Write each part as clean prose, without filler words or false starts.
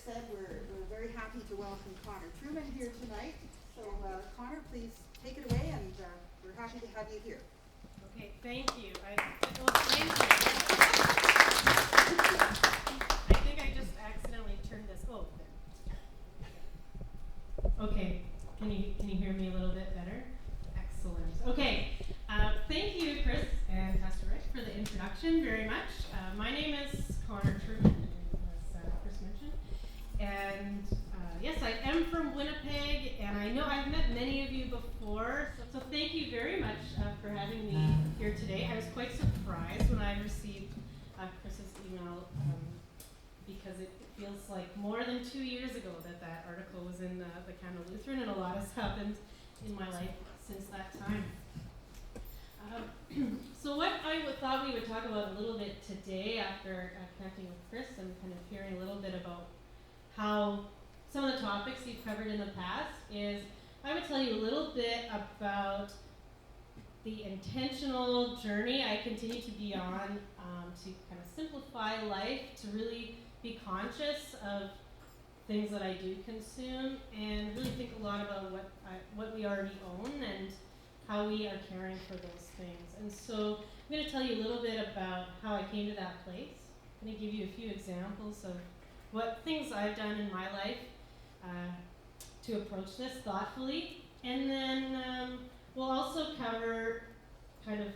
said, we're very happy to welcome Connor Trueman here tonight. So, Connor, please take it away, and we're happy to have you here. Okay, thank you. Thank you. I think I just accidentally turned this. Oh, there. Okay, can you hear me a little bit better? Excellent. Okay, thank you, Chris and Pastor Rick, for the introduction very much. My name is Connor Trueman, as Chris mentioned, and yes, I am from Winnipeg, and I know I've met many of you before, so thank you very much for having me here today. I was quite surprised when I received Chris's email because it feels like more than 2 years ago that article was in the Canada Lutheran, and a lot has happened in my life since that time. So what I thought we would talk about a little bit today after connecting with Chris and kind of hearing a little bit about how some of the topics you've covered in the past is I would tell you a little bit about the intentional journey I continue to be on to kind of simplify life, to really be conscious of things that I do consume, and really think a lot about what we already own and how we are caring for those things. And so I'm going to tell you a little bit about how I came to that place. I'm going to give you a few examples of what things I've done in my life to approach this thoughtfully. And then we'll also cover kind of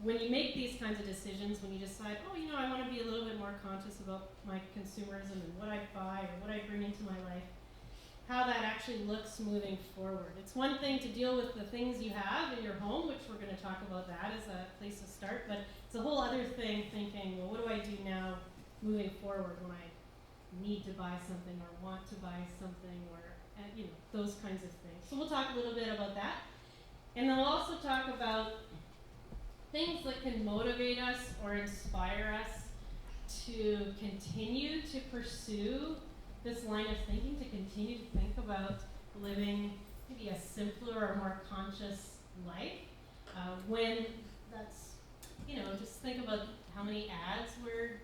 when you make these kinds of decisions, when you decide, I want to be a little bit more conscious about my consumerism and what I buy or what I bring into my life, how that actually looks moving forward. It's one thing to deal with the things you have in your home, which we're going to talk about that as a place to start, but it's a whole other thing thinking, well, what do I do now moving forward when I need to buy something or want to buy something or, those kinds of things. So we'll talk a little bit about that. And then we'll also talk about things that can motivate us or inspire us to continue to pursue this line of thinking, to continue to think about living maybe a simpler or more conscious life. When that's, just think about how many ads we're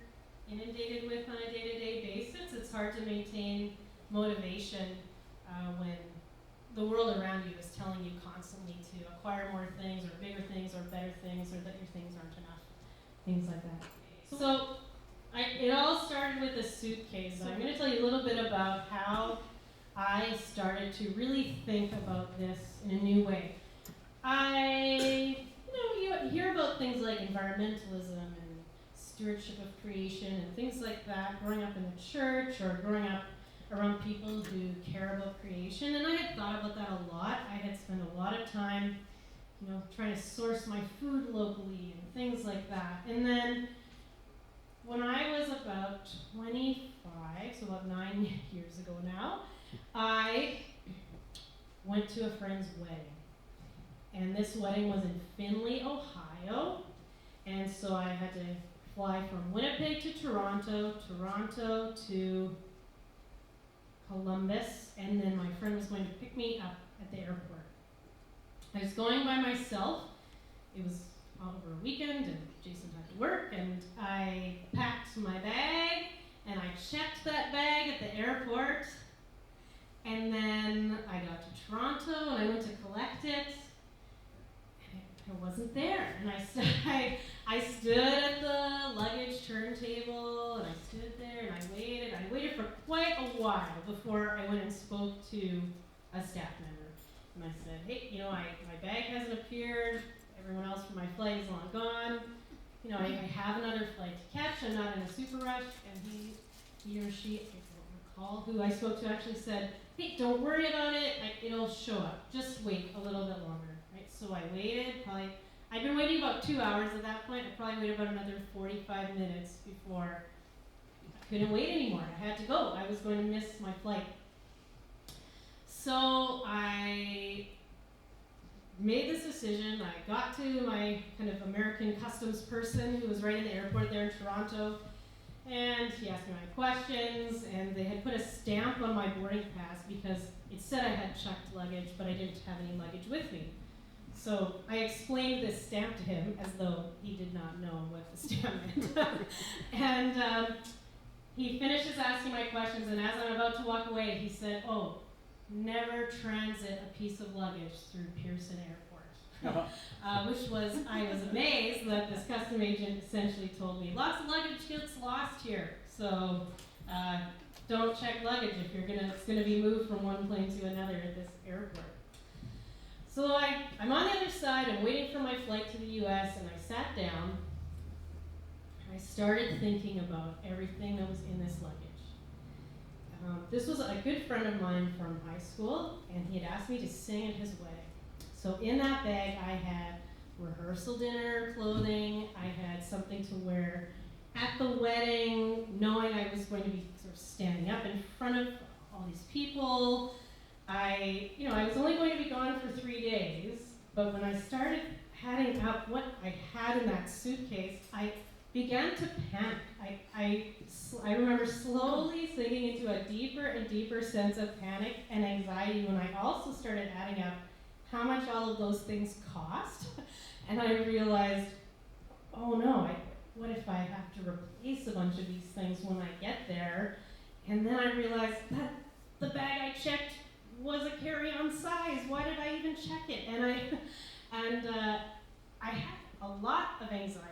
inundated with on a day-to-day basis. It's hard to maintain motivation when the world around you is telling you constantly to acquire more things or bigger things or better things, or that your things aren't enough, things like that. So it all started with a suitcase. So I'm going to tell you a little bit about how I started to really think about this in a new way. You hear about things like environmentalism and stewardship of creation and things like that growing up in the church or growing up around people who care about creation, and I had thought about that a lot. I had spent a lot of time, trying to source my food locally and things like that. And then when I was about 25, so about 9 years ago now, I went to a friend's wedding. And this wedding was in Findlay, Ohio. And so I had to fly from Winnipeg to Toronto to Columbus, and then my friend was going to pick me up at the airport. I was going by myself. It was over a weekend, and Jason had to work, and I packed my bag, and I checked that bag at the airport, and then I got to Toronto, and I went to collect it, and it wasn't there. And I stood at the luggage turntable, and I stood there, and I waited for quite a while before I went and spoke to a staff member. And I said, hey, my bag hasn't appeared. Everyone else from my flight is long gone. I have another flight to catch. I'm not in a super rush. And he or she, I don't recall who I spoke to, actually said, hey, don't worry about it. It'll show up. Just wait a little bit longer. Right? So I waited. I'd been waiting about 2 hours at that point. I probably waited about another 45 minutes before I couldn't wait anymore. I had to go. I was going to miss my flight. So I made this decision. I got to my kind of American customs person who was right in the airport there in Toronto, and he asked me my questions, and they had put a stamp on my boarding pass because it said I had checked luggage, but I didn't have any luggage with me. So I explained this stamp to him as though he did not know what the stamp meant. And he finishes asking my questions, and as I'm about to walk away, he said, "Oh, never transit a piece of luggage through Pearson Airport." Which was, I was amazed that this custom agent essentially told me, lots of luggage gets lost here, so don't check luggage if it's gonna be moved from one plane to another at this airport. So I'm on the other side, I'm waiting for my flight to the US, and I sat down, and I started thinking about everything that was in this luggage. This was a good friend of mine from high school, and he had asked me to sing at his wedding. So in that bag I had rehearsal dinner clothing, I had something to wear at the wedding, knowing I was going to be sort of standing up in front of all these people. I was only going to be gone for 3 days, but when I started adding up what I had in that suitcase, I began to panic. I remember slowly sinking into a deeper and deeper sense of panic and anxiety when I also started adding up how much all of those things cost. And I realized, oh no, what if I have to replace a bunch of these things when I get there? And then I realized that the bag I checked was a carry-on size. Why did I even check it? And I had a lot of anxiety.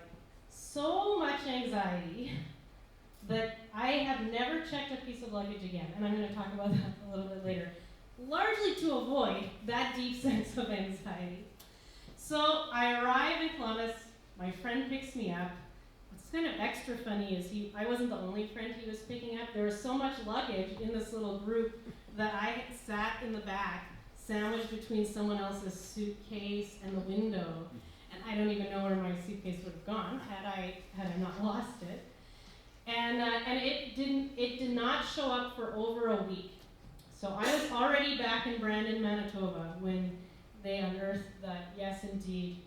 So much anxiety that I have never checked a piece of luggage again, and I'm going to talk about that a little bit later, largely to avoid that deep sense of anxiety. So I arrive in Columbus, my friend picks me up. What's kind of extra funny is I wasn't the only friend he was picking up. There was so much luggage in this little group that I had sat in the back, sandwiched between someone else's suitcase and the window. And I don't even know where my suitcase would have gone had I not lost it. And it did not show up for over a week. So I was already back in Brandon, Manitoba when they unearthed that, yes, indeed,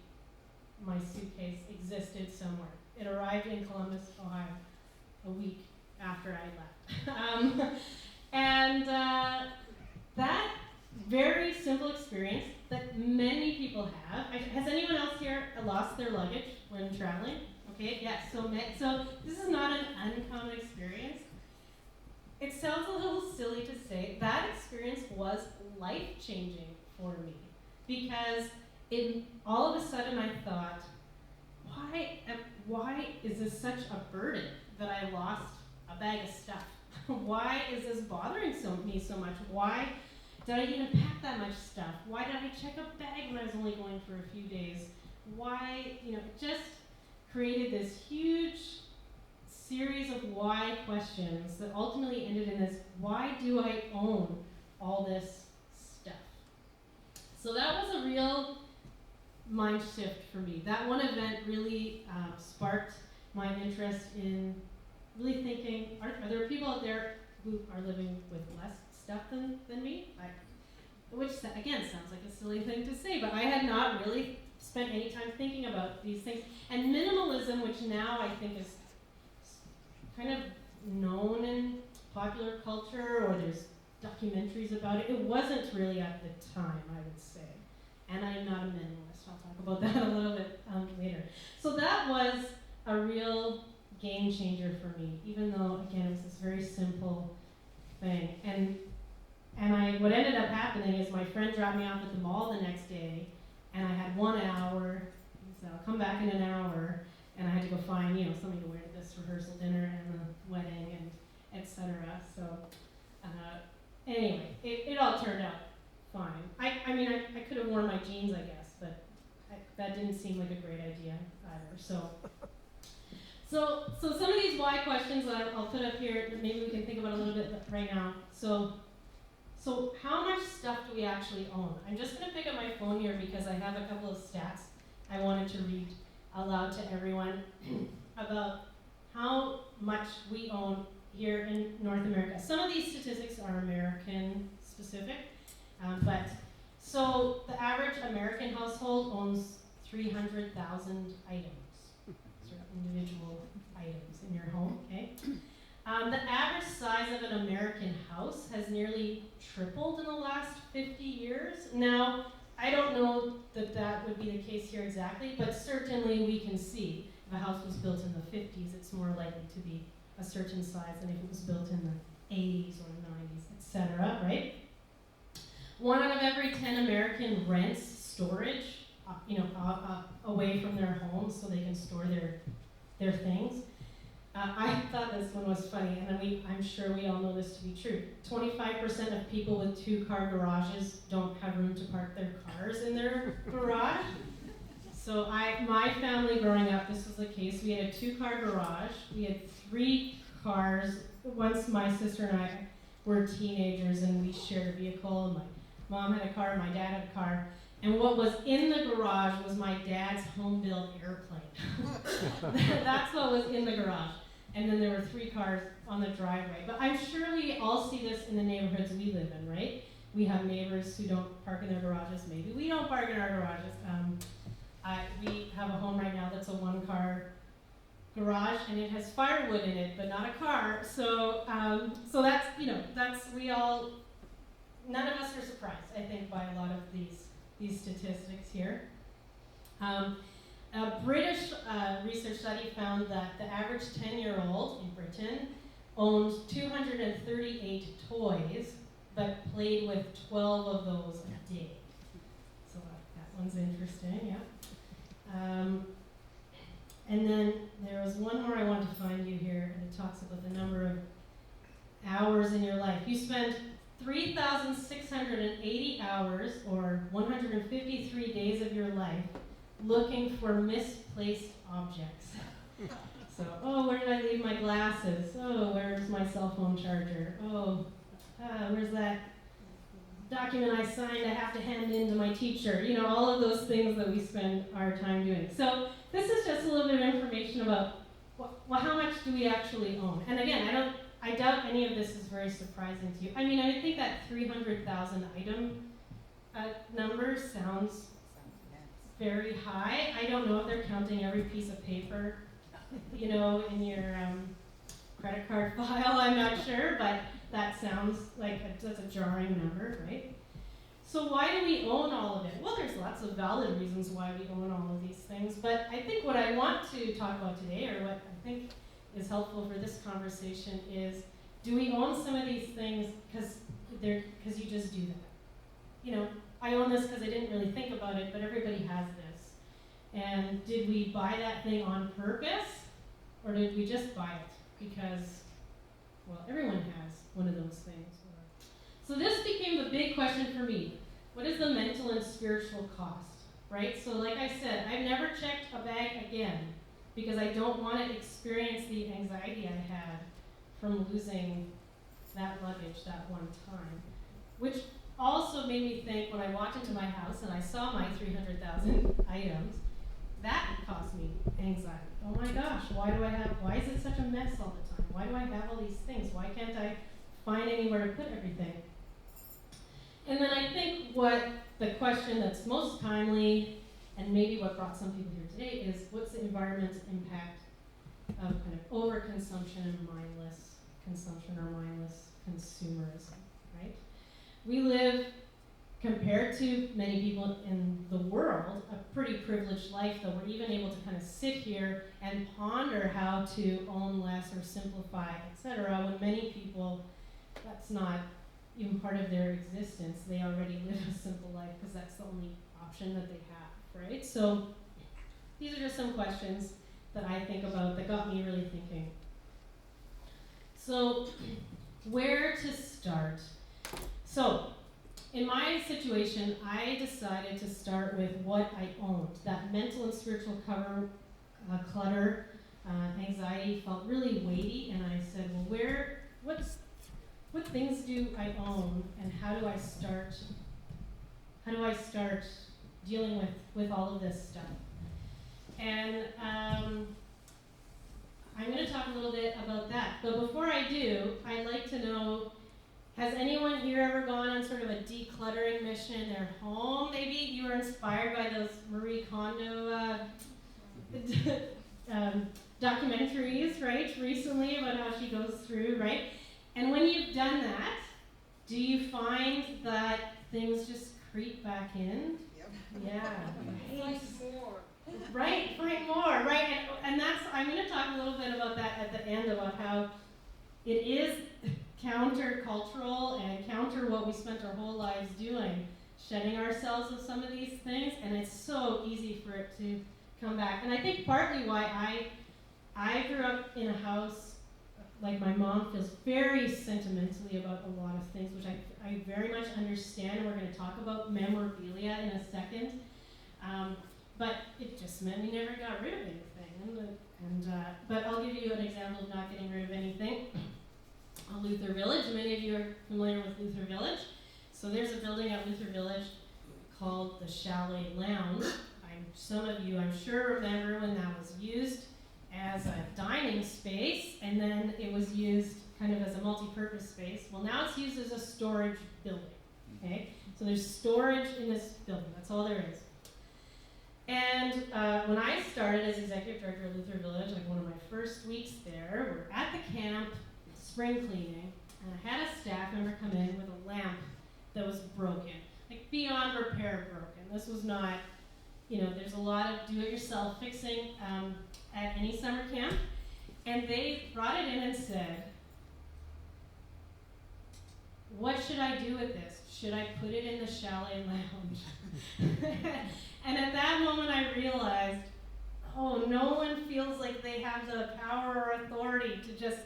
my suitcase existed somewhere. It arrived in Columbus, Ohio, a week after I left. That very simple experience that many people have. Has anyone else here lost their luggage when traveling? Okay, yes, so this is not an uncommon experience. It sounds a little silly to say, that experience was life-changing for me, because all of a sudden I thought, why is this such a burden that I lost a bag of stuff? Why is this bothering me so much? Why did I even pack that much stuff? Why did I check a bag when I was only going for a few days? Why, it just created this huge series of why questions that ultimately ended in this, why do I own all this stuff? So that was a real mind shift for me. That one event really sparked my interest in really thinking, are there people out there who are living with less stuff than me? Which, again, sounds like a silly thing to say, but I had not really spent any time thinking about these things. And minimalism, which now I think is kind of known in popular culture, or there's documentaries about it, it wasn't really at the time, I would say. And I'm not a minimalist. I'll talk about that a little bit later. So that was a real game changer for me, even though, again, it was this very simple thing. And what ended up happening is my friend dropped me off at the mall the next day, and I had 1 hour, so I'll come back in an hour, and I had to go find, something to wear to this rehearsal dinner and the wedding and etc. So anyway, it all turned out fine. I mean, I could have worn my jeans, I guess, but that didn't seem like a great idea either. So some of these why questions that I'll put up here that maybe we can think about a little bit right now. So how much stuff do we actually own? I'm just going to pick up my phone here because I have a couple of stats I wanted to read aloud to everyone about how much we own here in North America. Some of these statistics are American specific, but so the average American household owns 300,000 items, sort of individual items in your home, okay? The average size of an American house has nearly tripled in the last 50 years. Now, I don't know that would be the case here exactly, but certainly we can see if a house was built in the 50s, it's more likely to be a certain size than if it was built in the 80s or 90s, etc., right? 1 out of every 10 American rents storage, away from their homes so they can store their things. I thought this one was funny, and I'm sure we all know this to be true. 25% of people with 2-car garages don't have room to park their cars in their garage. So my family growing up, this was the case. We had a 2-car garage. We had 3 cars. Once my sister and I were teenagers and we shared a vehicle. My mom had a car, my dad had a car. And what was in the garage was my dad's home-built airplane. That's what was in the garage. And then there were 3 cars on the driveway. But I'm sure we all see this in the neighborhoods we live in, right? We have neighbors who don't park in their garages. Maybe we don't park in our garages. We have a home right now that's a 1-car garage, and it has firewood in it, but not a car. So that's, we all, none of us are surprised, I think, by a lot of these statistics here. A British research study found that the average 10-year-old in Britain owned 238 toys, but played with 12 of those a day. So that one's interesting, yeah. And then there was one more I wanted to find you here, and it talks about the number of hours in your life. You spend 3,680 hours, or 153 days of your life, looking for misplaced objects. So, where did I leave my glasses? Where's my cell phone charger? Where's that document I signed I have to hand in to my teacher? All of those things that we spend our time doing. So this is just a little bit of information about how much do we actually own. And again, I doubt any of this is very surprising to you. I mean, I think that 300,000 item number sounds very high. I don't know if they're counting every piece of paper, in your credit card file. I'm not sure, but that sounds like that's a jarring number, right? So why do we own all of it? Well, there's lots of valid reasons why we own all of these things, but I think what I want to talk about today, or what I think is helpful for this conversation, is do we own some of these things because you just do that? I own this because I didn't really think about it, but everybody has this. And did we buy that thing on purpose, or did we just buy it because, well, everyone has one of those things? So this became the big question for me. What is the mental and spiritual cost, right? So like I said, I've never checked a bag again because I don't want to experience the anxiety I had from losing that luggage that one time, which also made me think when I walked into my house and I saw my 300,000 items, that caused me anxiety. Oh my gosh, why is it such a mess all the time? Why do I have all these things? Why can't I find anywhere to put everything? And then I think what the question that's most timely, and maybe what brought some people here today, is what's the environmental impact of kind of overconsumption and mindless consumption or mindless consumerism, right? We live, compared to many people in the world, a pretty privileged life, though we're even able to kind of sit here and ponder how to own less or simplify, etc., when many people, that's not even part of their existence. They already live a simple life because that's the only option that they have, right? So these are just some questions that I think about that got me really thinking. So where to start? So in my situation, I decided to start with what I owned. That mental and spiritual clutter, anxiety felt really weighty, and I said, well, what things do I own, and how do I start dealing with all of this stuff? And I'm going to talk a little bit about that. But before I do, I'd like to know, has anyone here ever gone on sort of a decluttering mission in their home? Maybe you were inspired by those Marie Kondo documentaries, right, recently, about how she goes through, right? And when you've done that, do you find that things just creep back in? Yep. Yeah. Find more. Right, find more, right? And that's, I'm going to talk a little bit about that at the end, about how it is counter-cultural and counter what we spent our whole lives doing, shedding ourselves of some of these things, and it's so easy for it to come back. And I think partly why I grew up in a house, like my mom feels very sentimentally about a lot of things, which I very much understand, and we're going to talk about memorabilia in a second. But it just meant we never got rid of anything. But I'll give you an example of not getting rid of anything. Luther Village, many of you are familiar with Luther Village. So there's a building at Luther Village called the Chalet Lounge. Some of you, I'm sure, remember when that was used as a dining space, and then it was used kind of as a multi-purpose space. Well, now it's used as a storage building, okay? So there's storage in this building, that's all there is. And when I started as executive director of Luther Village, like one of my first weeks there, we're at the camp, spring cleaning, and I had a staff member come in with a lamp that was broken, like beyond repair broken. This was not, there's a lot of do-it-yourself fixing at any summer camp, and they brought it in and said, what should I do with this? Should I put it in the Chalet Lounge? And at that moment I realized, no one feels like they have the power or authority to just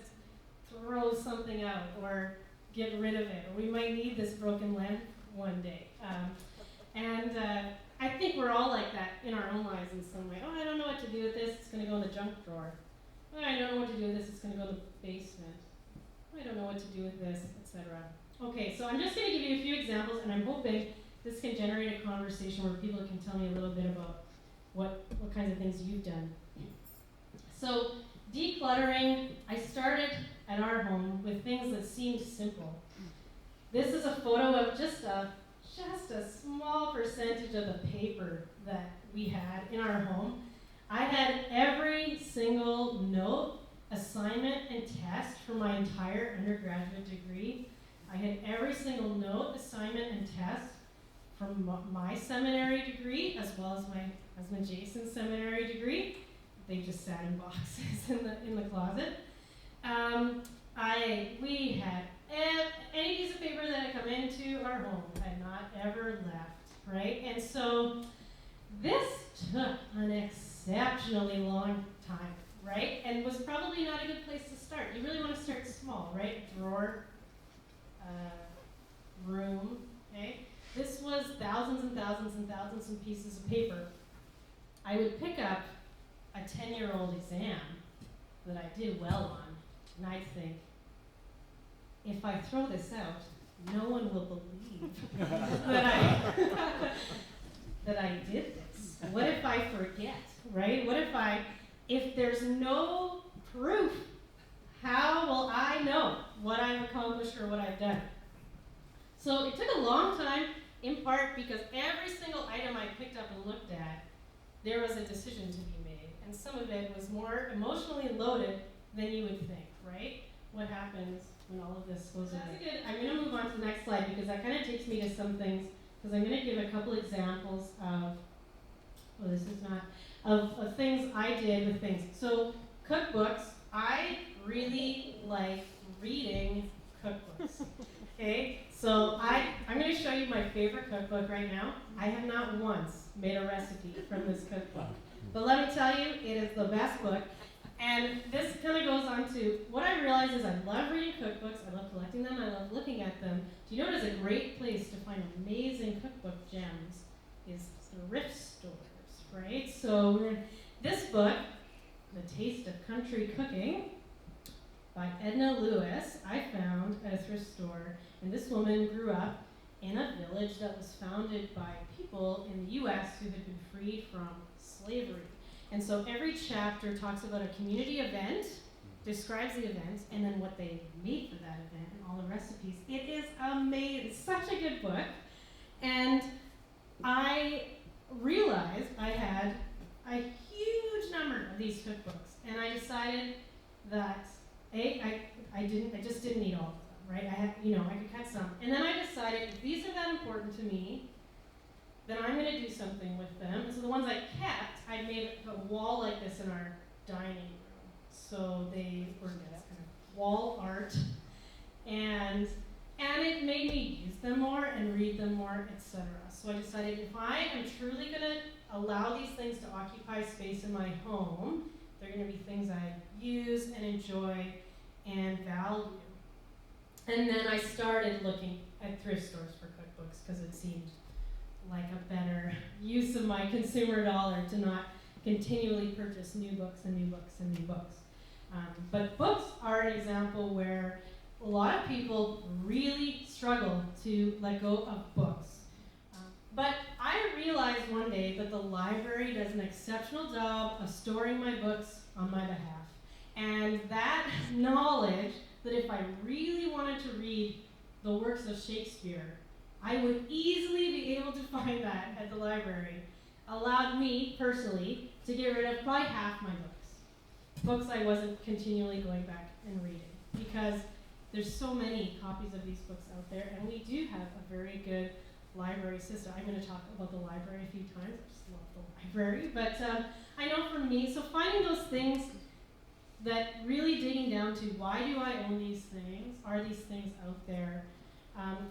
throw something out or get rid of it, or we might need this broken lamp one day. I think we're all like that in our own lives in some way. I don't know what to do with this, it's going to go in the junk drawer. I don't know what to do with this, it's going to go in the basement. I don't know what to do with this, etc. Okay, so I'm just going to give you a few examples, and I'm hoping this can generate a conversation where people can tell me a little bit about what kinds of things you've done. So decluttering, I started at our home with things that seemed simple. This is a photo of just a small percentage of the paper that we had in our home. I had every single note, assignment, and test for my entire undergraduate degree. I had every single note, assignment, and test from my seminary degree, as well as my husband Jason's seminary degree. They just sat in boxes in the closet. We had any piece of paper that had come into our home had not ever left, right? And so this took an exceptionally long time, right? And was probably not a good place to start. You really want to start small, right? Drawer, room, okay? This was thousands and thousands and thousands of pieces of paper. I would pick up a 10-year-old exam that I did well on, and I'd think, if I throw this out, no one will believe that I did this. What if I forget, right? What if there's no proof, how will I know what I've accomplished or what I've done? So it took a long time, in part because every single item I picked up and looked at, there was a decision to be made. And some of it was more emotionally loaded than you would think, right? What happens when all of this goes away? I'm going to move on to the next slide because that kind of takes me to some things, because I'm going to give a couple examples of, of things I did with things. So cookbooks, I really like reading cookbooks. Okay, so I'm going to show you my favorite cookbook right now. I have not once made a recipe from this cookbook. But let me tell you, it is the best book. And this kind of goes on to, what I realize is I love reading cookbooks, I love collecting them, I love looking at them. Do you know what is a great place to find amazing cookbook gems is thrift stores, right? So this book, The Taste of Country Cooking, by Edna Lewis, I found at a thrift store. And this woman grew up in a village that was founded by people in the U.S. who had been freed from slavery. And so every chapter talks about a community event, describes the event, and then what they made for that event and all the recipes. It is amazing. It's such a good book. And I realized I had a huge number of these cookbooks. And I decided that, I just didn't need all of them, right? I could cut some. And then I decided if these are that important to me, then I'm going to do something with them. And so the ones I kept, I made a wall like this in our dining room. So they were just kind of wall art, and it made me use them more and read them more, etc. So I decided if I am truly going to allow these things to occupy space in my home, they're going to be things I use and enjoy and value. And then I started looking at thrift stores for cookbooks because it seemed like a better use of my consumer dollar to not continually purchase new books and new books and new books. But books are an example where a lot of people really struggle to let go of books. But I realized one day that the library does an exceptional job of storing my books on my behalf. And that knowledge that if I really wanted to read the works of Shakespeare, I would easily be able to find that at the library, allowed me personally to get rid of probably half my books I wasn't continually going back and reading, because there's so many copies of these books out there, and we do have a very good library system. I'm going to talk about the library a few times. I just love the library, but I know for me, so finding those things that really digging down to why do I own these things? Are these things out there?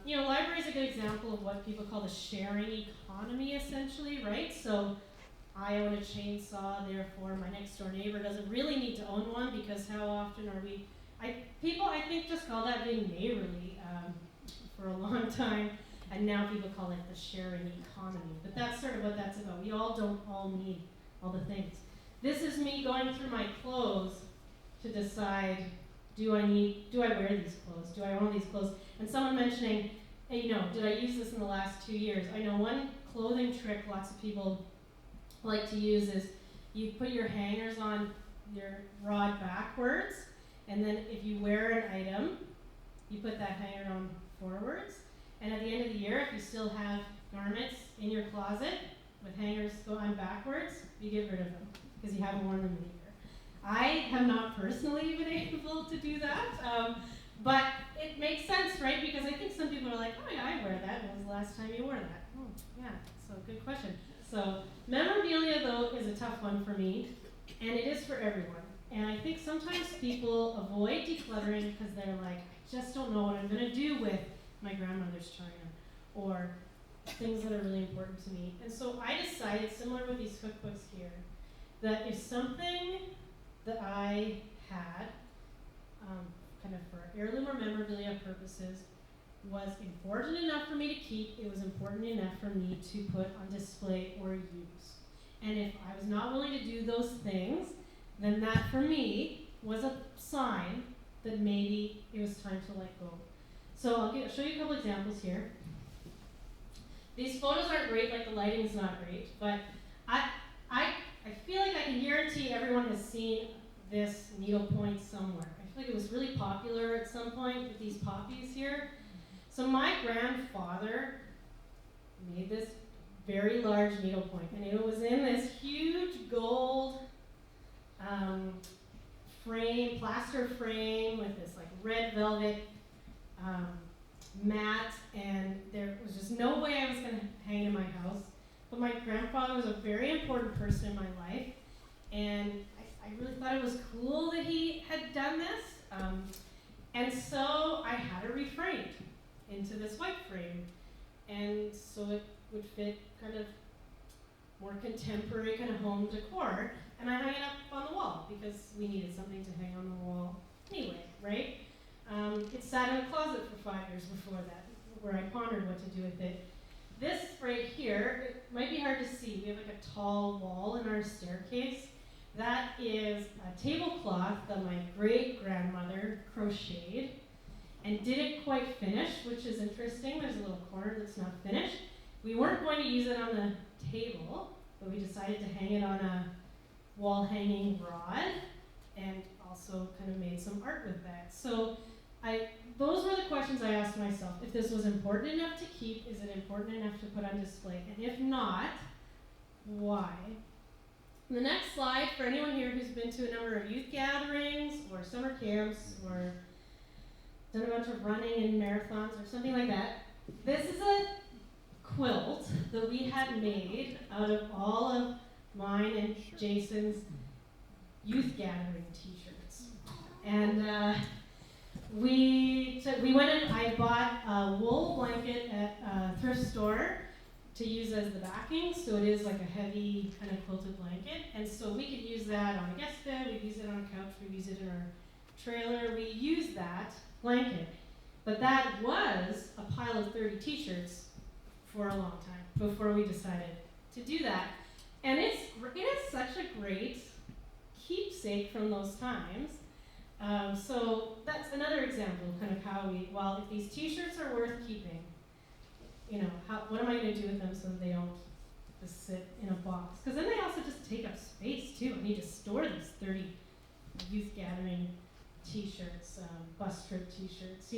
Library is a good example of what people call the sharing economy, essentially, right? So I own a chainsaw, therefore my next door neighbor doesn't really need to own one, because how often are we, people I think just call that being neighborly for a long time, and now people call it the sharing economy. But that's sort of what that's about. We all don't all need all the things. This is me going through my clothes to decide, do I wear these clothes? Do I own these clothes? And someone mentioning, hey, did I use this in the last 2 years? I know one clothing trick lots of people like to use is you put your hangers on your rod backwards, and then if you wear an item, you put that hanger on forwards. And at the end of the year, if you still have garments in your closet with hangers going backwards, you get rid of them because you haven't worn them in a year. I have not personally been able to do that, but it makes sense, right? Because I think some people are like, oh yeah, I wear that. When was the last time you wore that? Oh, yeah, so good question. So memorabilia, though, is a tough one for me, and it is for everyone. And I think sometimes people avoid decluttering because they're like, I just don't know what I'm going to do with my grandmother's china or things that are really important to me. And so I decided, similar with these cookbooks here, that if something that I had, kind of for heirloom or memorabilia purposes, was important enough for me to keep, it was important enough for me to put on display or use. And if I was not willing to do those things, then that for me was a sign that maybe it was time to let go. So I'll show you a couple examples here. These photos aren't great, like the lighting's not great, but I feel like I can guarantee everyone has seen this needlepoint somewhere. I feel like it was really popular at some point with these poppies here. So my grandfather made this very large needlepoint, and it was in this huge gold frame, plaster frame with this like red velvet mat, and there was just no way I was going to hang it in my house. But my grandfather was a very important person in my life, and I really thought it was cool that he had done this. And so I had it reframed into this white frame, and so it would fit kind of more contemporary kind of home decor, and I hung it up on the wall because we needed something to hang on the wall anyway, right? It sat in a closet for 5 years before that, where I pondered what to do with it. This right here, it might be hard to see. We have like a tall wall in our staircase. That is a tablecloth that my great-grandmother crocheted and didn't quite finish, which is interesting. There's a little corner that's not finished. We weren't going to use it on the table, but we decided to hang it on a wall-hanging rod, and also kind of made some art with that. So those were the questions I asked myself. If this was important enough to keep, is it important enough to put on display? And if not, why? The next slide, for anyone here who's been to a number of youth gatherings or summer camps or done a bunch of running and marathons or something like that, this is a quilt that we had made out of all of mine and Jason's youth gathering t-shirts. And we went in, I bought a wool blanket at a thrift store to use as the backing, so it is like a heavy kind of quilted blanket, and so we could use that on a guest bed, we'd use it on a couch, we'd use it in our trailer, we use that blanket. But that was a pile of 30 t-shirts for a long time before we decided to do that. And it is such a great keepsake from those times. So that's another example of kind of how if these t-shirts are worth keeping, what am I going to do with them so that they don't just sit in a box? Because then they also just take up space too. I need to store these 30 youth gathering t-shirts, bus trip t-shirts.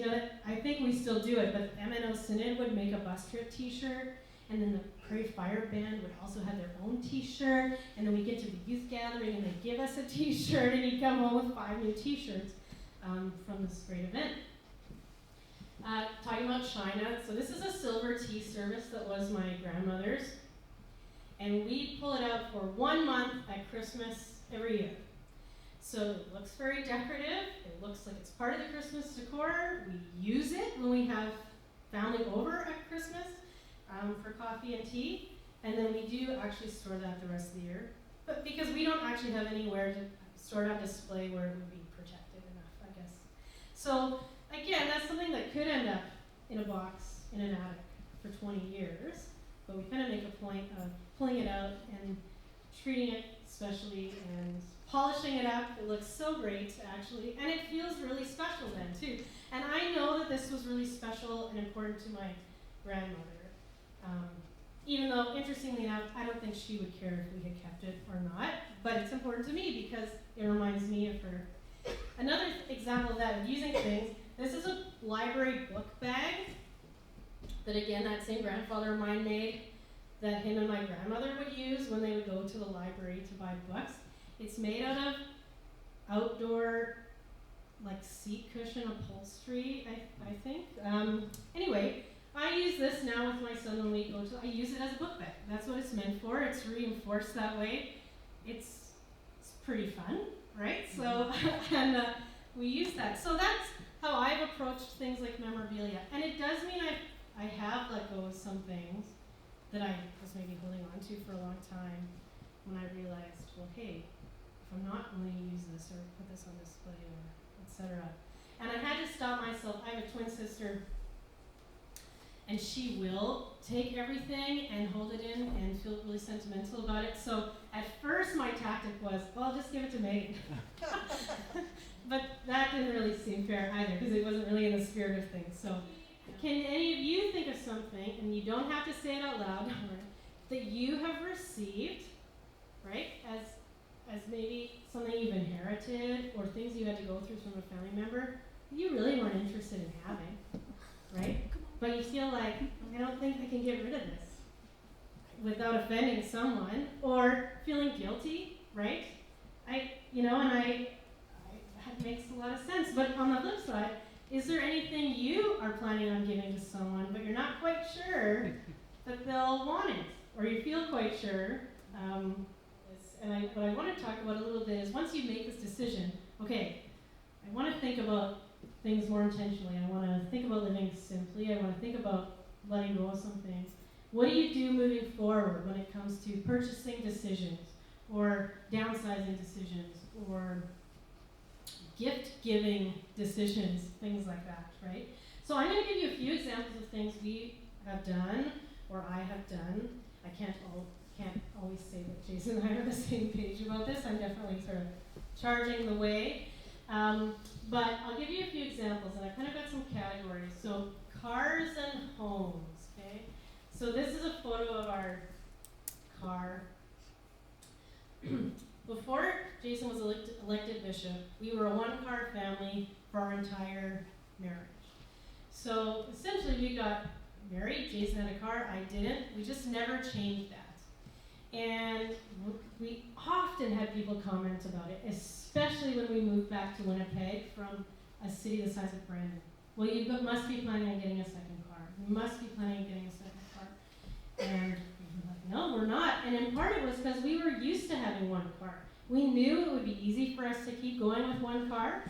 I think we still do it, but MNO Synod would make a bus trip t-shirt, and then the Prairie Fire Band would also have their own t-shirt, and then we get to the youth gathering and they give us a t-shirt, and you come home with 5 new t-shirts from this great event. Talking about China, so this is a silver tea service that was my grandmother's, and we pull it out for 1 month at Christmas every year. So it looks very decorative, it looks like it's part of the Christmas decor. We use it when we have family over at Christmas for coffee and tea, and then we do actually store that the rest of the year. But because we don't actually have anywhere to store it on display where it would be protected enough, I guess. So again, that's something that could end up in a box in an attic for 20 years, but we kind of make a point of pulling it out and treating it specially and polishing it up. It looks so great, actually, and it feels really special then, too. And I know that this was really special and important to my grandmother, even though, interestingly enough, I don't think she would care if we had kept it or not, but it's important to me because it reminds me of her. Another example of that, of using things, this is a library book bag that, again, that same grandfather of mine made, that him and my grandmother would use when they would go to the library to buy books. It's made out of outdoor, seat cushion upholstery, I think. Anyway, I use this now with my son when we go to, I use it as a book bag. That's what it's meant for. It's reinforced that way. It's pretty fun, right? So, and we use that. So that's how I've approached things like memorabilia. And it does mean I have let go of some things that I was maybe holding on to for a long time when I realized, well, hey, if I'm not going to use this or put this on display or etc. And I had to stop myself. I have a twin sister, and she will take everything and hold it in and feel really sentimental about it. So at first my tactic was, well, I'll just give it to Megan. But that didn't really seem fair either, because it wasn't really in the spirit of things. So can any of you think of something, and you don't have to say it out loud, that you have received, right, as maybe something you've inherited or things you had to go through from a family member that you really weren't interested in having, right? But you feel like, I don't think I can get rid of this without offending someone, or feeling guilty, right? That makes a lot of sense. But on the flip side, is there anything you are planning on giving to someone, but you're not quite sure that they'll want it, or you feel quite sure? What I want to talk about a little bit is, once you make this decision, okay, I want to think about things more intentionally. I want to think about living simply. I want to think about letting go of some things. What do you do moving forward when it comes to purchasing decisions, or downsizing decisions, or gift-giving decisions, things like that, right? So I'm going to give you a few examples of things we have done, or I have done. I can't always say that Jason and I are on the same page about this. I'm definitely sort of charging the way. But I'll give you a few examples, and I've kind of got some categories. So cars and homes, okay? So this is a photo of our car. Before Jason was elected bishop, we were a one-car family for our entire marriage. So essentially we got married, Jason had a car, I didn't. We just never changed that. And we often had people comment about it, especially when we moved back to Winnipeg from a city the size of Brandon. Well, you must be planning on getting a second car. You must be planning on getting a second car. And we were like, no, we're not. And in part it was because we were used to having one car. We knew it would be easy for us to keep going with one car.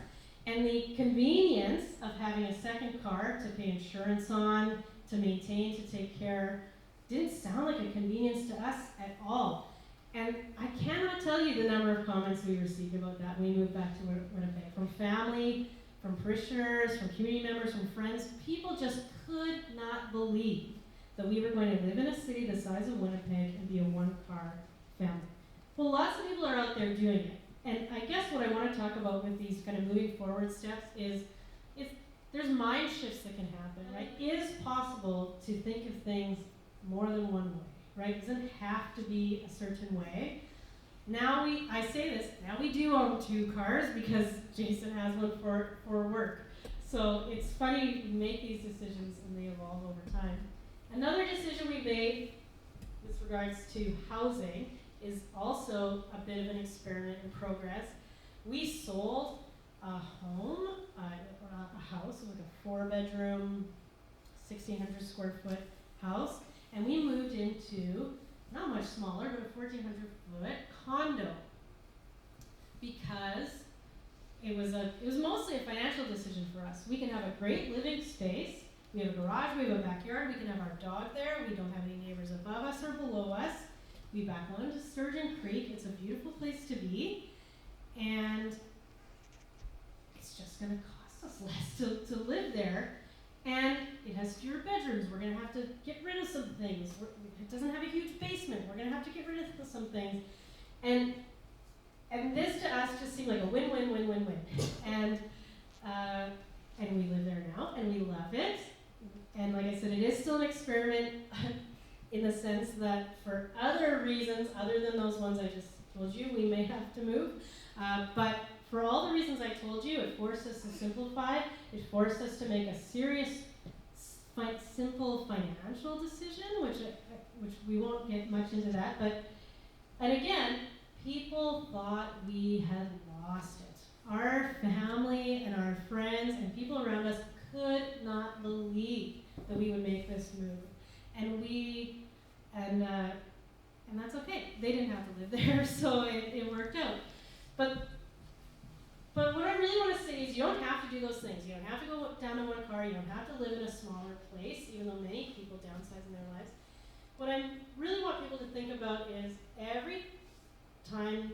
And the convenience of having a second car to pay insurance on, to maintain, to take care, didn't sound like a convenience to us at all. And I cannot tell you the number of comments we received about that when we moved back to Winnipeg. From family, from parishioners, from community members, from friends. People just could not believe that we were going to live in a city the size of Winnipeg and be a one-car family. Well, lots of people are out there doing it. And I guess what I want to talk about with these kind of moving forward steps is there's mind shifts that can happen, right? It is possible to think of things more than one way, right? It doesn't have to be a certain way. Now I say this, now we do own 2 cars because Jason has one for work. So it's funny, we make these decisions and they evolve over time. Another decision we made with regards to housing is also a bit of an experiment in progress. We sold a home, a house, it was like a 4-bedroom, 1,600 square foot house, and we moved into, not much smaller, but a 1,400 foot condo. Because it was mostly a financial decision for us. We can have a great living space, we have a garage, we have a backyard, we can have our dog there, we don't have any neighbors above us or below us. We back one into Sturgeon Creek, it's a beautiful place to be, and it's just gonna cost us less to live there, and it has fewer bedrooms, we're gonna have to get rid of some things, it doesn't have a huge basement, we're gonna have to get rid of some things, and this to us just seemed like a win-win-win-win-win, and we live there now, and we love it, and like I said, it is still an experiment, in the sense that for other reasons, other than those ones I just told you, we may have to move. But for all the reasons I told you, it forced us to simplify, it forced us to make a serious, simple financial decision, which we won't get much into that. And again, people thought we had lost it. Our family and our friends and people around us could not believe that we would make this move. And that's okay. They didn't have to live there, so it worked out. But what I really want to say is you don't have to do those things. You don't have to go down to one car. You don't have to live in a smaller place, even though many people downsize in their lives. What I really want people to think about is every time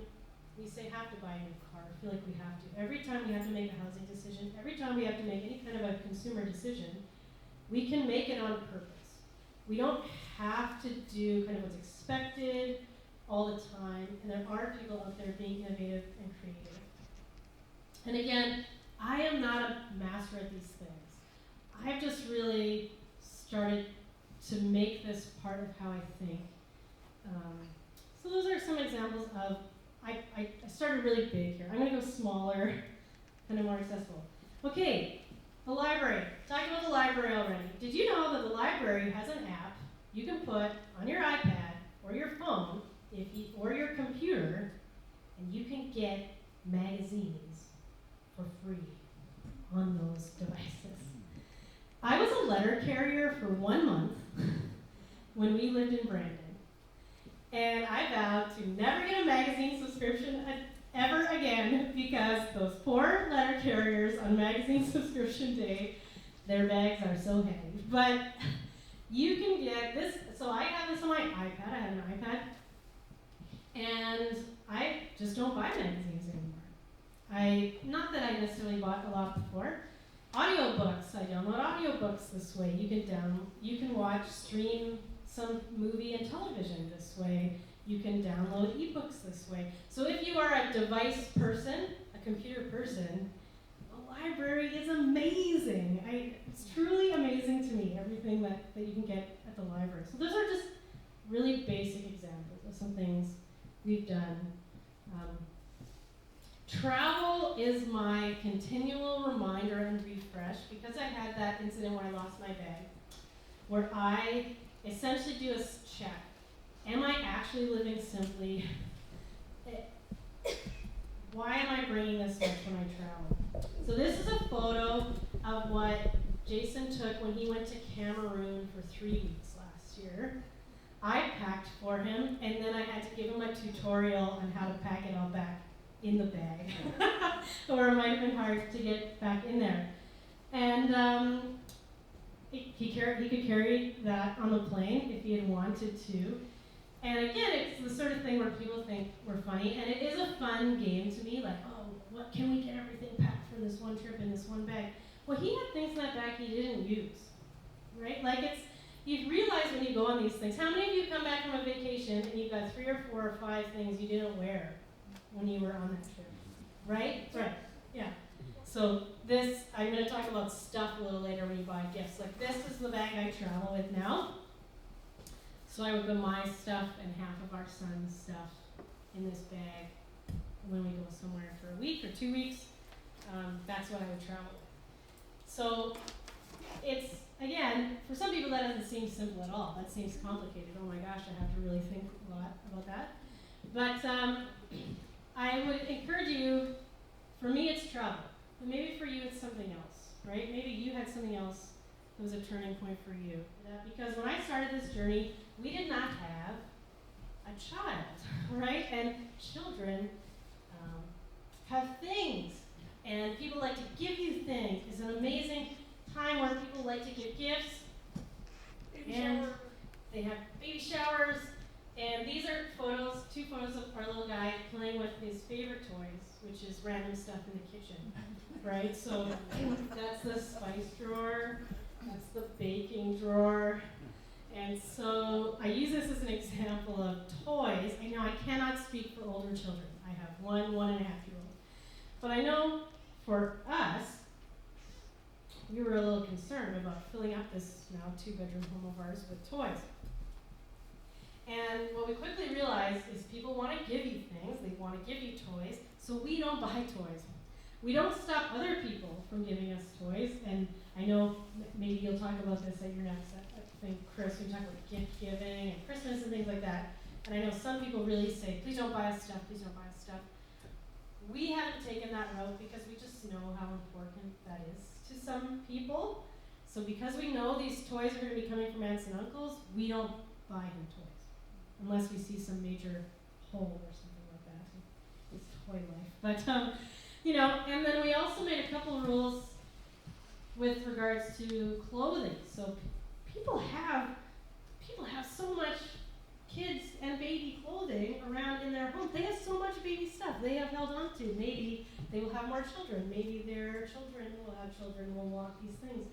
we say have to buy a new car, I feel like we have to. Every time we have to make a housing decision, every time we have to make any kind of a consumer decision, we can make it on purpose. We don't have to do kind of what's expected all the time, and there are people out there being innovative and creative. And again, I am not a master at these things. I've just really started to make this part of how I think. So those are some examples of, I started really big here. I'm gonna go smaller, kind of more accessible. Okay. The library. Talked about the library already. Did you know that the library has an app you can put on your iPad or your phone or your computer, and you can get magazines for free on those devices? I was a letter carrier for 1 month when we lived in Brandon, and I vowed to never get a magazine subscription ever again, because those poor letter carriers on magazine subscription day, their bags are so heavy. But you can get this, so I have this on my iPad, I have an iPad, and I just don't buy magazines anymore. Not that I necessarily bought a lot before. Audiobooks, I download audiobooks this way. You can stream some movie and television this way. You can download ebooks this way. So if you are a device person, a computer person, the library is amazing. It's truly amazing to me, everything that you can get at the library. So those are just really basic examples of some things we've done. Travel is my continual reminder and refresh, because I had that incident where I lost my bag, where I essentially do a check. Am I actually living simply? Why am I bringing this much when I travel? So this is a photo of what Jason took when he went to Cameroon for 3 weeks last year. I packed for him, and then I had to give him a tutorial on how to pack it all back in the bag. or it might have been hard to get back in there. And he could carry that on the plane if he had wanted to. And again, it's the sort of thing where people think we're funny, and it is a fun game to me, like, oh, what can we get everything packed for this one trip in this one bag? Well, he had things in that bag he didn't use, right? Like you realize when you go on these things, how many of you come back from a vacation and you've got 3 or 4 or 5 things you didn't wear when you were on that trip, right? Right, yeah. So this, I'm going to talk about stuff a little later when you buy gifts. Like this is the bag I travel with now. So I would put my stuff and half of our son's stuff in this bag when we go somewhere for a week or 2 weeks. That's what I would travel with. So it's, again, for some people that doesn't seem simple at all. That seems complicated. Oh my gosh, I have to really think a lot about that. But I would encourage you, for me it's travel. But maybe for you it's something else, right? Maybe you had something else that was a turning point for you. Because when I started this journey, we did not have a child, right? And children have things. And people like to give you things. It's an amazing time where people like to give gifts. And they have baby showers. And these are photos, 2 photos of our little guy playing with his favorite toys, which is random stuff in the kitchen, right? So that's the spice drawer. That's the baking drawer. And so I use this as an example of toys. I know I cannot speak for older children. I have 1 1.5-year-old. But I know for us, we were a little concerned about filling up this now 2-bedroom home of ours with toys. And what we quickly realized is people want to give you things, they want to give you toys, so we don't buy toys. We don't stop other people from giving us toys, and I know maybe you'll talk about this at your next thing, Chris, we talk about gift giving and Christmas and things like that. And I know some people really say, please don't buy us stuff, please don't buy us stuff. We haven't taken that route because we just know how important that is to some people. So because we know these toys are going to be coming from aunts and uncles, we don't buy him toys. Unless we see some major hole or something like that. It's toy life. But, and then we also made a couple rules with regards to clothing. So people have so much kids and baby clothing around in their home. They have so much baby stuff they have held on to. Maybe they will have more children. Maybe their children will have children who will want these things.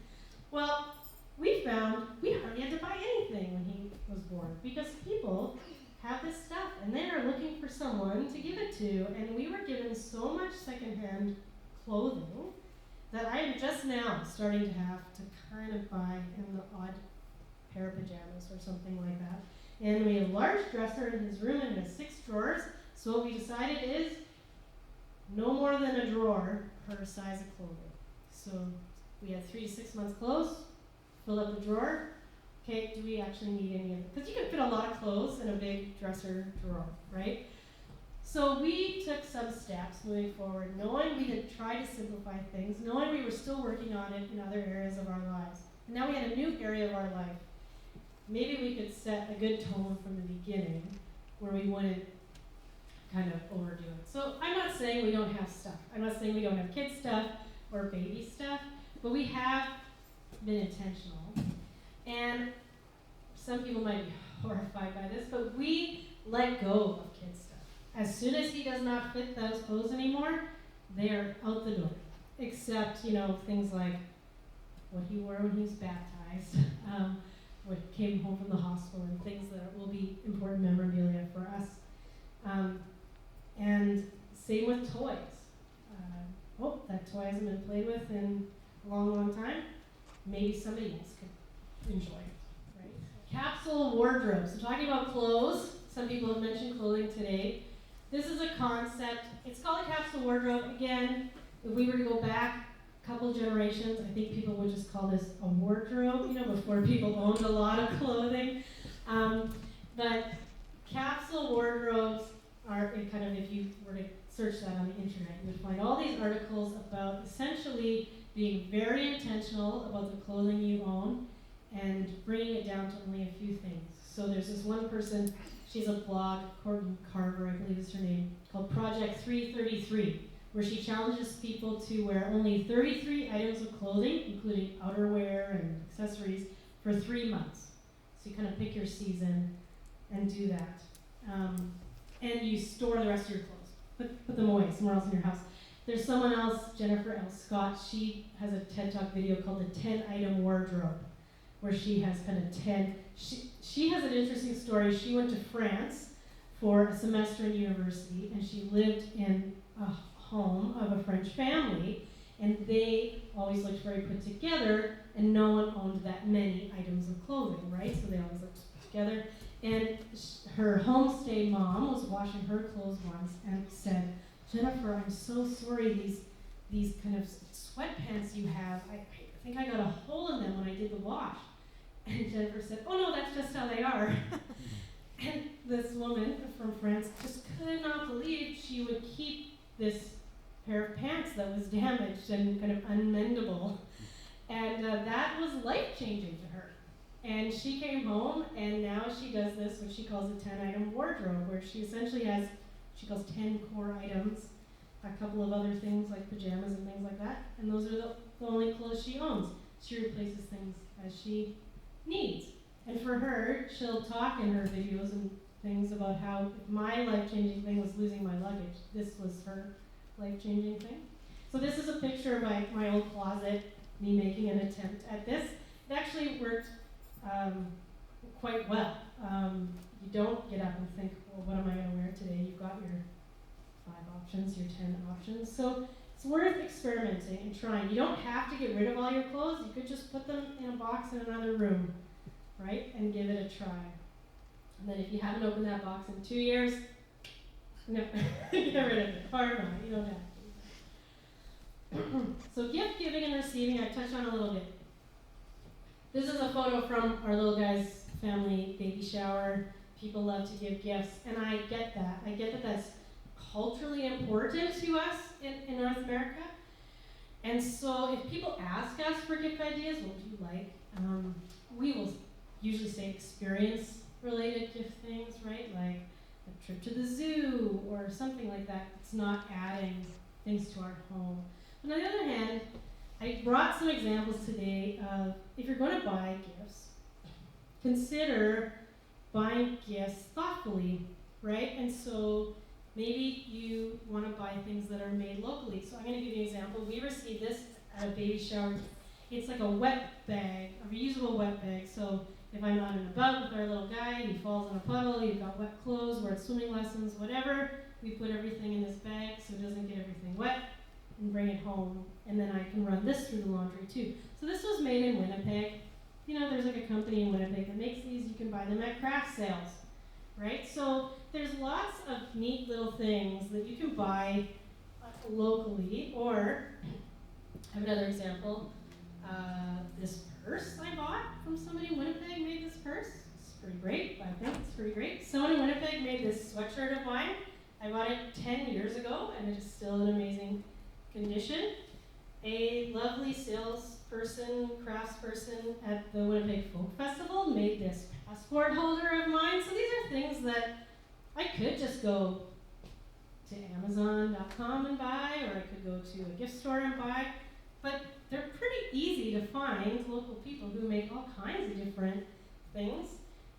Well, we found we hardly had to buy anything when he was born because people have this stuff and they are looking for someone to give it to. And we were given so much secondhand clothing that I am just now starting to have to kind of buy him the odd pair of pajamas or something like that. And we have a large dresser in his room and it has 6 drawers. So what we decided is no more than a drawer per size of clothing. So we had 3 to 6 months clothes. Fill up the drawer. Okay, do we actually need any of it? Because you can fit a lot of clothes in a big dresser drawer, right? So we took some steps moving forward, knowing we had tried to simplify things, knowing we were still working on it in other areas of our lives. And now we had a new area of our life. Maybe we could set a good tone from the beginning where we wouldn't kind of overdo it. So I'm not saying we don't have stuff. I'm not saying we don't have kids stuff or baby stuff, but we have been intentional. And some people might be horrified by this, but we let go of kids stuff. As soon as he does not fit those clothes anymore, they are out the door. Except, things like what he wore when he was baptized, what came home from the hospital, and things that will be important memorabilia for us. And same with toys. That toy hasn't been played with in a long, long time. Maybe somebody else could enjoy it, right? Capsule wardrobe. So talking about clothes, some people have mentioned clothing today. This is a concept. It's called a capsule wardrobe. Again, if we were to go back a couple generations, I think people would just call this a wardrobe, before people owned a lot of clothing. But capsule wardrobes are if you were to search that on the internet, you would find all these articles about essentially being very intentional about the clothing you own and bringing it down to only a few things. So there's this one person, she has a blog, Courtney Carver, I believe is her name, called Project 333, where she challenges people to wear only 33 items of clothing, including outerwear and accessories, for 3 months. So you kind of pick your season and do that. And you store the rest of your clothes. Put them away somewhere else in your house. There's someone else, Jennifer L. Scott, she has a TED Talk video called the 10-Item Wardrobe, where she has kind of 10, she has an interesting story. She went to France for a semester in university, and she lived in a home of a French family, and they always looked very put together, and no one owned that many items of clothing, right? So they always looked put together. And her homestay mom was washing her clothes once and said, Jennifer, I'm so sorry, these kind of sweatpants you have, I think I got a hole in them when I did the wash. And Jennifer said, oh no, that's just how they are. And this woman from France just could not believe she would keep this pair of pants that was damaged and kind of unmendable. And that was life-changing to her. And she came home, and now she does this, what she calls a 10-item wardrobe, where she essentially has, she calls 10 core items, a couple of other things like pajamas and things like that, and those are the only clothes she owns. She replaces things as she needs. And for her, she'll talk in her videos and things about how if my life-changing thing was losing my luggage, this was her life-changing thing. So this is a picture of my old closet, me making an attempt at this. It actually worked quite well. You don't get up and think, well, what am I going to wear today? You've got your 5 options, your 10 options. So it's worth experimenting and trying. You don't have to get rid of all your clothes. You could just put them in a box in another room, right? And give it a try. And then if you haven't opened that box in 2 years, no, get rid of it. Or not, you don't have to. So gift giving and receiving, I touched on a little bit. This is a photo from our little guy's family baby shower. People love to give gifts, and I get that. I get that that's culturally important to us in North America. And so if people ask us for gift ideas, what would you like? We will usually say experience-related gift things, right? Like a trip to the zoo or something like that. It's not adding things to our home. But on the other hand, I brought some examples today of if you're going to buy gifts, consider buying gifts thoughtfully, right? And so maybe you want to buy things that are made locally. So I'm going to give you an example. We received this at a baby shower. It's like a wet bag, a reusable wet bag. So if I'm out and about with our little guy, he falls in a puddle, you've got wet clothes, we're at swimming lessons, whatever, we put everything in this bag so it doesn't get everything wet and bring it home. And then I can run this through the laundry too. So this was made in Winnipeg. You know, there's like a company in Winnipeg that makes these. You can buy them at craft sales, right? So there's lots of neat little things that you can buy locally. Or, I have another example. This purse I bought from somebody in Winnipeg made this purse. It's pretty great. I think it's pretty great. Someone in Winnipeg made this sweatshirt of mine. I bought it 10 years ago, and it is still in amazing condition. A lovely salesperson, craftsperson at the Winnipeg Folk Festival made this passport holder of mine. So these are things that I could just go to Amazon.com and buy, or I could go to a gift store and buy. But they're pretty easy to find, local people who make all kinds of different things.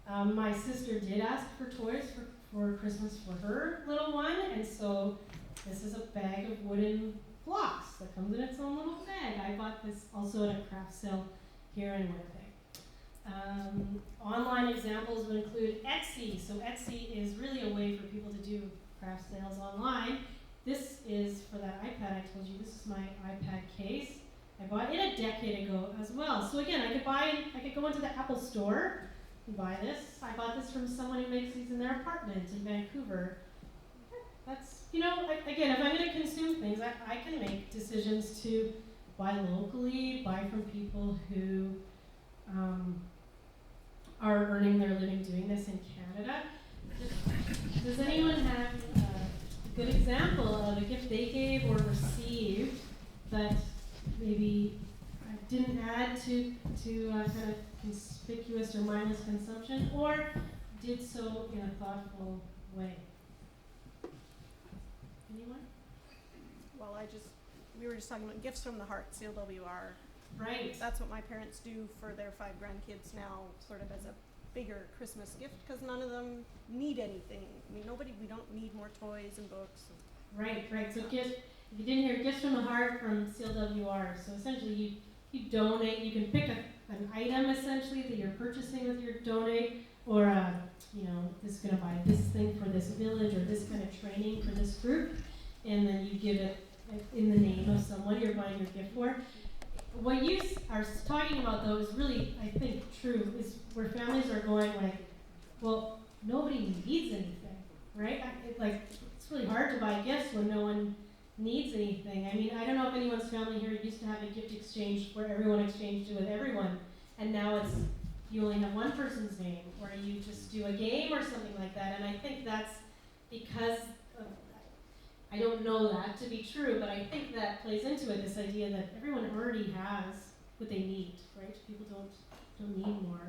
My sister did ask for toys for Christmas for her little one, and so this is a bag of wooden blocks that comes in its own little bag. I bought this also at a craft sale here in Winnipeg. Online examples would include Etsy. So Etsy is really a way for people to do craft sales online. This is for that iPad I told you. This is my iPad case. I bought it a decade ago as well. So again, I could go into the Apple store and buy this. I bought this from someone who makes these in their apartment in Vancouver. That's, you know, again, if I'm going to consume things, I can make decisions to buy locally, buy from people who are earning their living doing this in Canada. Does anyone have a good example of a gift they gave or received that maybe didn't add to kind of conspicuous or mindless consumption, or did so in a thoughtful way? Anyone? Well, we were just talking about gifts from the heart, CLWR. Right. That's what my parents do for their 5 grandkids now, sort of as a bigger Christmas gift, because none of them need anything. I mean, we don't need more toys and books. Right. So if you didn't hear, gifts from the heart from CLWR. So essentially you donate, you can pick an item essentially that you're purchasing with your donate, or this is going to buy this thing for this village or this kind of training for this group, and then you give it in the name of someone you're buying your gift for. What you are talking about, though, is really, I think, true, is where families are going like, well, nobody needs anything, right? It's really hard to buy gifts when no one needs anything. I mean, I don't know if anyone's family here used to have a gift exchange where everyone exchanged it with everyone, and now you only have one person's name, or you just do a game or something like that. And I think that's because I don't know that to be true, but I think that plays into it, this idea that everyone already has what they need, right? People don't need more.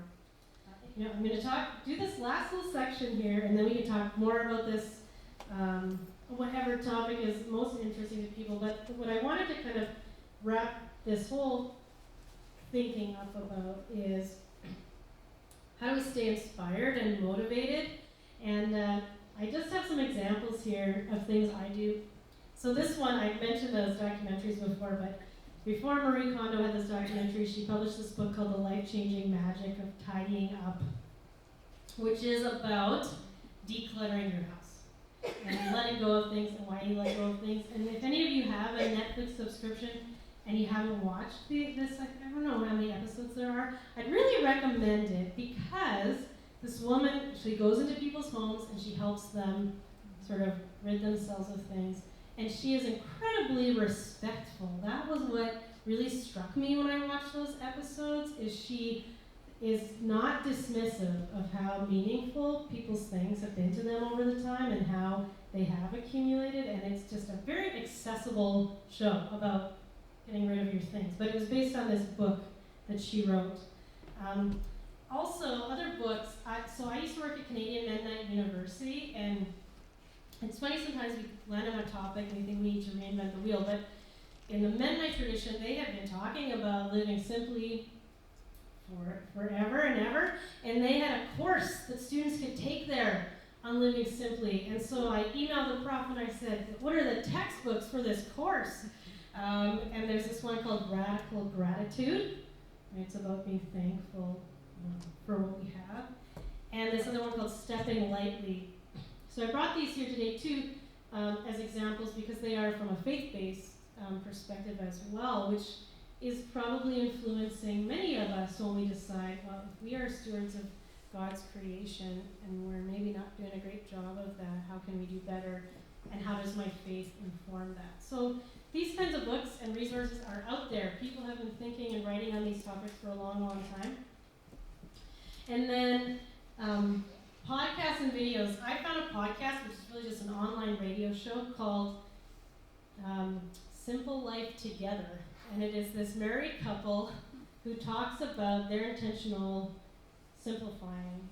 I'm going to do this last little section here, and then we can talk more about this, whatever topic is most interesting to people. But what I wanted to kind of wrap this whole thinking up about is how do we stay inspired and motivated? And I just have some examples here of things I do. So this one, I mentioned those documentaries before, but before Marie Kondo had this documentary, she published this book called The Life-Changing Magic of Tidying Up, which is about decluttering your house and letting go of things and why you let go of things. And if any of you have a Netflix subscription and you haven't watched this, I don't know how many episodes there are, I'd really recommend it, because this woman, she goes into people's homes and she helps them sort of rid themselves of things. And she is incredibly respectful. That was what really struck me when I watched those episodes, is she is not dismissive of how meaningful people's things have been to them over the time and how they have accumulated. And it's just a very accessible show about getting rid of your things. But it was based on this book that she wrote. Also, other books, so I used to work at Canadian Mennonite University, and it's funny sometimes we land on a topic and we think we need to reinvent the wheel, but in the Mennonite tradition, they have been talking about living simply for forever and ever, and they had a course that students could take there on living simply. And so I emailed the prof and I said, what are the textbooks for this course? And there's this one called Radical Gratitude. It's about being thankful for what we have. And this other one called Stepping Lightly. So I brought these here today too as examples because they are from a faith-based perspective as well, which is probably influencing many of us when we decide, well, if we are stewards of God's creation and we're maybe not doing a great job of that, how can we do better? And how does my faith inform that? So these kinds of books and resources are out there. People have been thinking and writing on these topics for a long, long time. And then podcasts and videos. I found a podcast, which is really just an online radio show called Simple Life Together. And it is this married couple who talks about their intentional simplifying.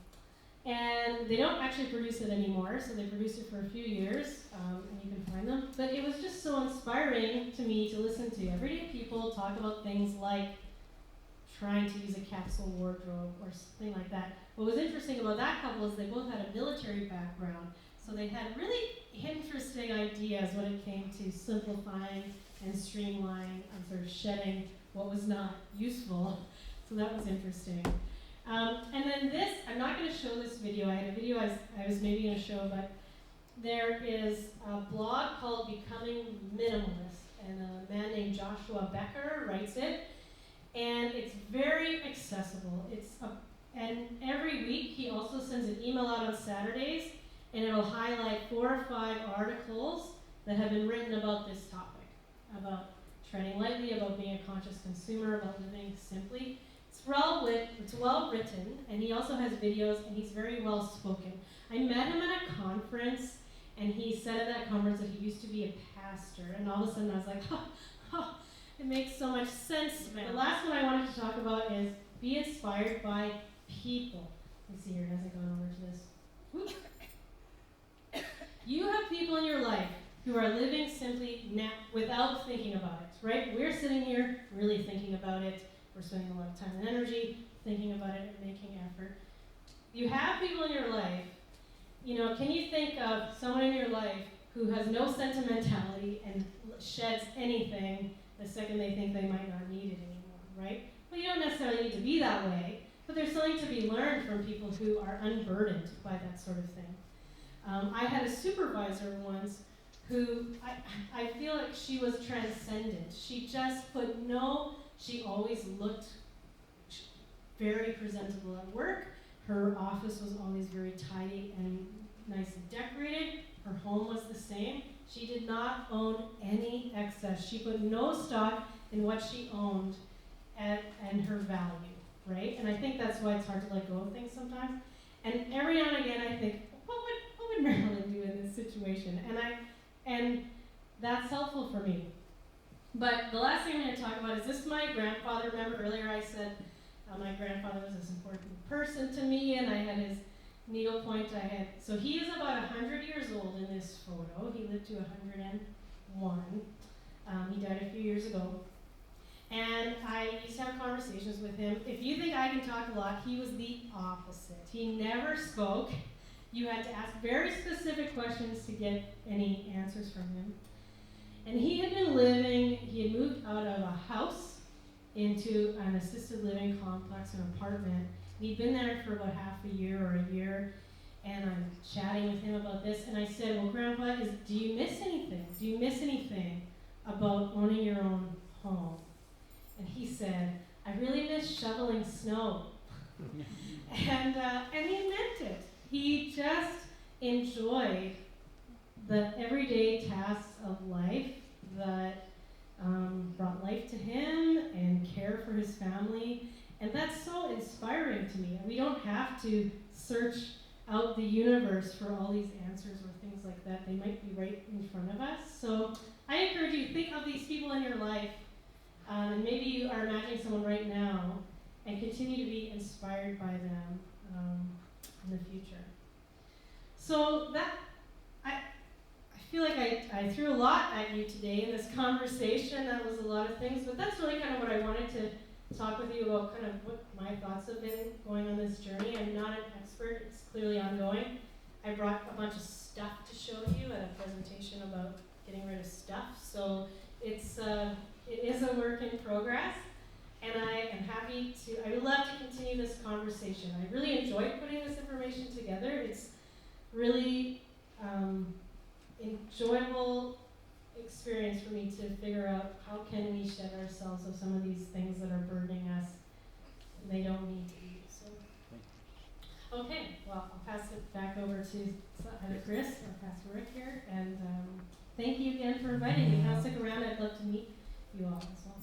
And they don't actually produce it anymore, so they produced it for a few years, and you can find them. But it was just so inspiring to me to listen to. Everyday people talk about things like trying to use a capsule wardrobe or something like that. What was interesting about that couple is they both had a military background, so they had really interesting ideas when it came to simplifying and streamlining and sort of shedding what was not useful. So that was interesting. And then this, I'm not going to show this video. I had a video I was maybe going to show, but there is a blog called Becoming Minimalist, and a man named Joshua Becker writes it, and it's very accessible. And every week he also sends an email out on Saturdays, and it'll highlight 4 or 5 articles that have been written about this topic, about treading lightly, about being a conscious consumer, about living simply. It's well written, and he also has videos, and he's very well spoken. I met him at a conference, and he said at that conference that he used to be a pastor, and all of a sudden I was like, it makes so much sense. The last one I wanted to talk about is be inspired by people. Let's see here, it hasn't gone over to this. Whoop. You have people in your life who are living simply without we're spending a lot of time and energy thinking about it and making effort. You have people in your life, you know, can you think of someone in your life who has no sentimentality and sheds anything the second they think they might not need it anymore, right? Well, you don't necessarily need to be that way, but there's something to be learned from people who are unburdened by that sort of thing. I had a supervisor once who I feel like she was transcendent. She just she always looked very presentable at work. Her office was always very tidy and nice and decorated. Her home was the same. She did not own any excess. She put no stock in what she owned and her value, right? And I think that's why it's hard to let go of things sometimes. And every now and again I think, what would Marilyn do in this situation? And that's helpful for me. But the last thing I'm going to talk about is this my grandfather. Remember earlier I said my grandfather was this important person to me, and I had his needlepoint. So he is about 100 years old in this photo. He lived to 101. He died a few years ago. And I used to have conversations with him. If you think I can talk a lot, he was the opposite. He never spoke. You had to ask very specific questions to get any answers from him. And he had moved out of a house into an assisted living complex, an apartment. He'd been there for about half a year or a year, and I'm chatting with him about this, and I said, well, Grandpa, do you miss anything? Do you miss anything about owning your own home? And he said, I really miss shoveling snow. and he meant it. He just enjoyed the everyday tasks of life that brought life to him and care for his family. And that's so inspiring to me. We don't have to search out the universe for all these answers or things like that. They might be right in front of us. So I encourage you to think of these people in your life, and maybe you are imagining someone right now, and continue to be inspired by them in the future. So I feel like I threw a lot at you today in this conversation. That was a lot of things, but that's really kind of what I wanted to talk with you about, kind of what my thoughts have been going on this journey. I'm not an expert, it's clearly ongoing. I brought a bunch of stuff to show you at a presentation about getting rid of stuff. So it is a work in progress, and I would love to continue this conversation. I really enjoyed putting this information together. It's really enjoyable experience for me to figure out how can we shed ourselves of some of these things that are burdening us. They don't need to be. So, okay, well, I'll pass it back over to either Chris or Pastor Rick here, and thank you again for inviting me. I'll stick around. I'd love to meet you all as well.